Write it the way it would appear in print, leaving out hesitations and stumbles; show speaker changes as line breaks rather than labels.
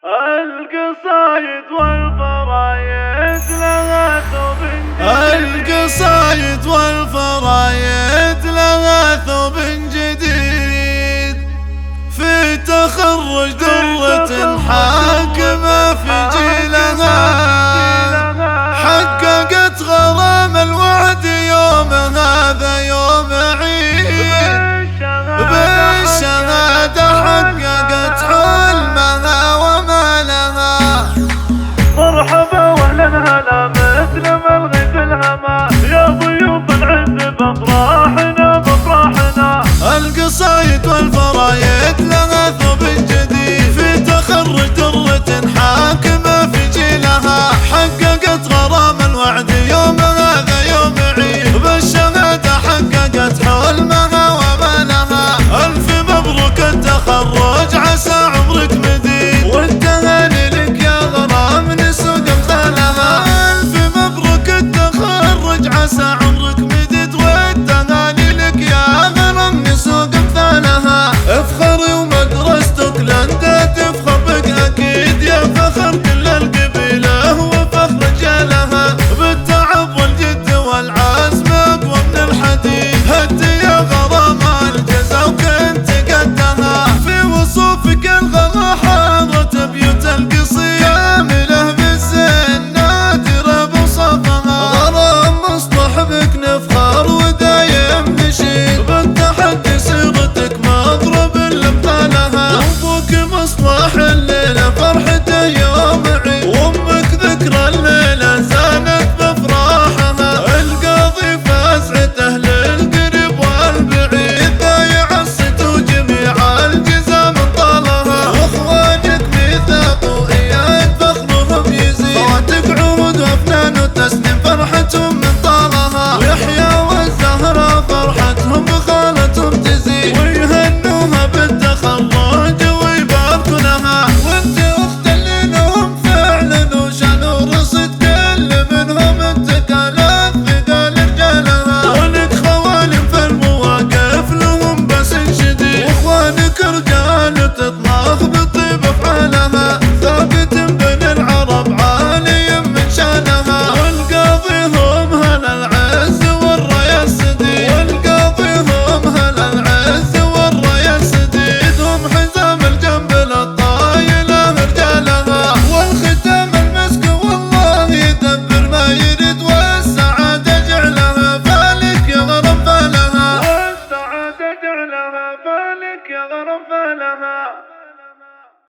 القصايد والفرايد لها ثوب جديد.
القصايد والفرايد لها ثوب جديد، في تخرج درة حاكمة في جيلها، حققت غرام الوعد يوم هذا يوم عيد، بالشهادة حققت حلمها وما لها.
مرحبا واهلا هلا مثل ما الغيث الهما، يا ضيوف العز بافراحنا بافراحنا.
القصايد والفرايد لها ثوب جديد، في تخرج درة حاكمة في جيلها، حققت غرام الوعد يوم هذا يوم عيد، بالشهادة حققت حلمها وما لها. ألف مبروك التخرج عسى عمرك مديد، والتهاني لك يا غرام نسوق امثالها. ألف مبروك التخرج عسى عمرك مديد، والتهاني لك يا غرام نسوق امثالها. افخري ومدرستك لن تفخر بك اكيد، يا فخر كل القبيله وفخر رجالها، بالتعب والجد والعزم اقوى من الحديد. هدي يا غرام الجزا وكنت قدها، في وصوفك الغلا حاضت بيوت القصيد، كامله بالزين نادره بوصفها. غرام مصطحبك نفخر ودايم نشيد، بالتحدي صيغتك مضرب لامثالها، وابوك مصلح الليله